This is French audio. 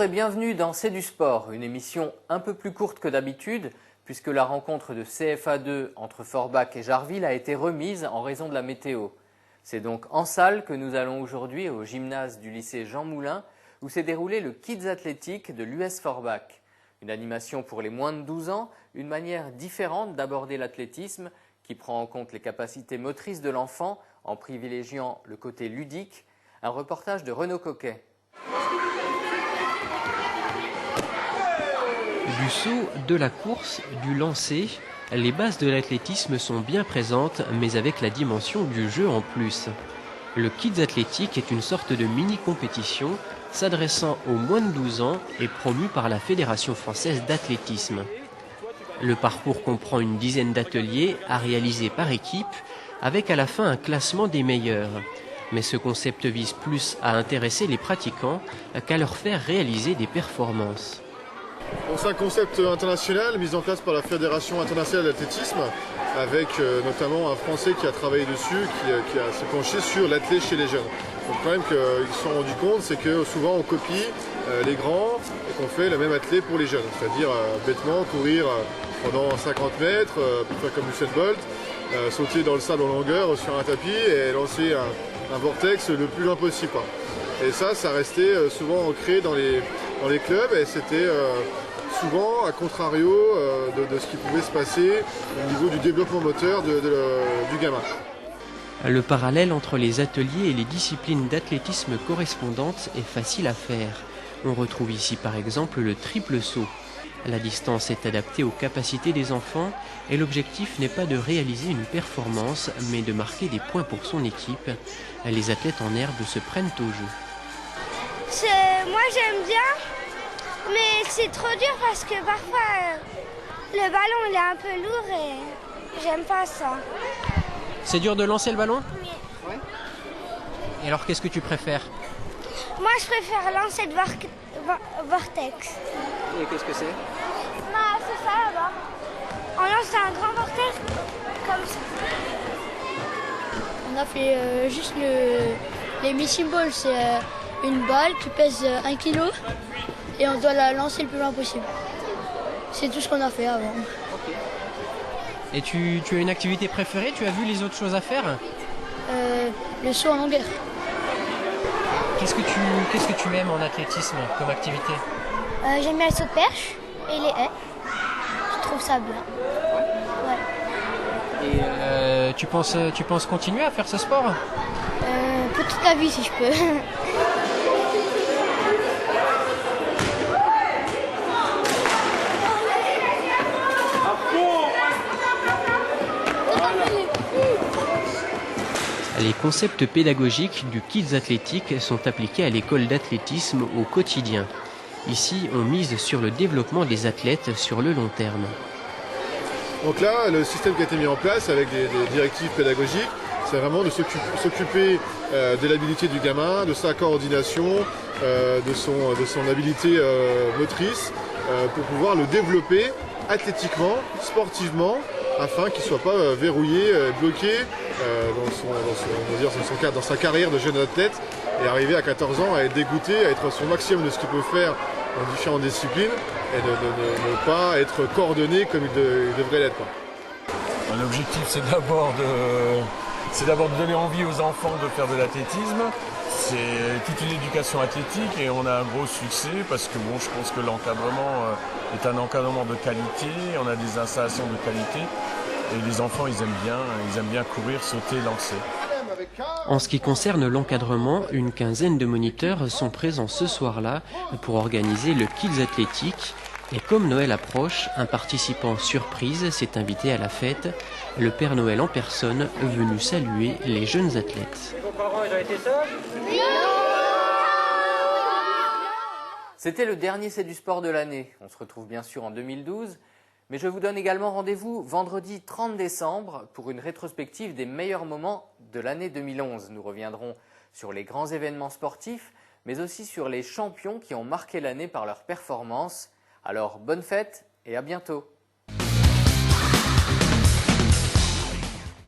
Bonjour et bienvenue dans C'est du sport, une émission un peu plus courte que d'habitude puisque la rencontre de CFA2 entre Forbach et Jarville a été remise en raison de la météo. C'est donc en salle que nous allons aujourd'hui au gymnase du lycée Jean Moulin où s'est déroulé le Kids Athlétique de l'US Forbach. Une animation pour les moins de 12 ans, une manière différente d'aborder l'athlétisme qui prend en compte les capacités motrices de l'enfant en privilégiant le côté ludique. Un reportage de Renaud Coquet. Du saut, de la course, du lancer, les bases de l'athlétisme sont bien présentes, mais avec la dimension du jeu en plus. Le Kids Athlétique est une sorte de mini-compétition s'adressant aux moins de 12 ans et promue par la Fédération française d'athlétisme. Le parcours comprend une dizaine d'ateliers à réaliser par équipe, avec à la fin un classement des meilleurs. Mais ce concept vise plus à intéresser les pratiquants qu'à leur faire réaliser des performances. C'est un concept international mis en place par la Fédération internationale d'athlétisme avec notamment un Français qui a travaillé dessus, qui s'est penché sur l'athlète chez les jeunes. Donc, le problème qu'ils se sont rendus compte, c'est que souvent on copie les grands et qu'on fait le même athlète pour les jeunes. C'est-à-dire bêtement courir pendant 50 mètres, à peu près comme Usain Bolt, sauter dans le sable en longueur sur un tapis et lancer un vortex le plus loin possible. Et ça restait souvent ancré dans les clubs et c'était souvent à contrario de ce qui pouvait se passer au niveau du développement moteur du gamin. Le parallèle entre les ateliers et les disciplines d'athlétisme correspondantes est facile à faire. On retrouve ici par exemple le triple saut. La distance est adaptée aux capacités des enfants et l'objectif n'est pas de réaliser une performance mais de marquer des points pour son équipe. Les athlètes en herbe se prennent au jeu. Moi j'aime bien, mais c'est trop dur parce que parfois le ballon il est un peu lourd et j'aime pas ça. C'est dur de lancer le ballon ? Oui. Ouais. Et alors qu'est-ce que tu préfères ? Moi je préfère lancer le vortex. Et qu'est-ce que c'est ? C'est ça là-bas. On lance un grand vortex comme ça. On a fait juste les missile balls, c'est une balle qui pèse 1 kg et on doit la lancer le plus loin possible. C'est tout ce qu'on a fait avant. Okay. Et tu as une activité préférée ? Tu as vu les autres choses à faire ? Le saut en longueur. Qu'est-ce que tu aimes en athlétisme comme activité ? J'aime bien le saut de perche et les haies. Je trouve ça bien. Ouais. Et tu penses continuer à faire ce sport ? Pour toute la vie si je peux. Les concepts pédagogiques du Kids Athlétique sont appliqués à l'école d'athlétisme au quotidien. Ici, on mise sur le développement des athlètes sur le long terme. Donc là, le système qui a été mis en place avec des directives pédagogiques, c'est vraiment de s'occuper de l'habilité du gamin, de sa coordination, de son habilité motrice, pour pouvoir le développer athlétiquement, sportivement, afin qu'il ne soit pas verrouillé, bloqué dans sa carrière de jeune athlète et arriver à 14 ans à être dégoûté, à être son maximum de ce qu'il peut faire dans différentes disciplines et de ne pas être coordonné comme il devrait l'être. L'objectif c'est d'abord de donner envie aux enfants de faire de l'athlétisme. C'est toute une éducation athlétique et on a un gros succès parce que je pense que l'encadrement est un encadrement de qualité, on a des installations de qualité et les enfants ils aiment bien courir, sauter, lancer. En ce qui concerne l'encadrement, une quinzaine de moniteurs sont présents ce soir-là pour organiser le Kids Athlétique. Et comme Noël approche, un participant surprise s'est invité à la fête, le Père Noël en personne venu saluer les jeunes athlètes. Vos parents, ils ont été sages ? Oui. C'était le dernier C'est du sport de l'année. On se retrouve bien sûr en 2012. Mais je vous donne également rendez-vous vendredi 30 décembre pour une rétrospective des meilleurs moments de l'année 2011. Nous reviendrons sur les grands événements sportifs, mais aussi sur les champions qui ont marqué l'année par leur performance. Alors bonne fête et à bientôt.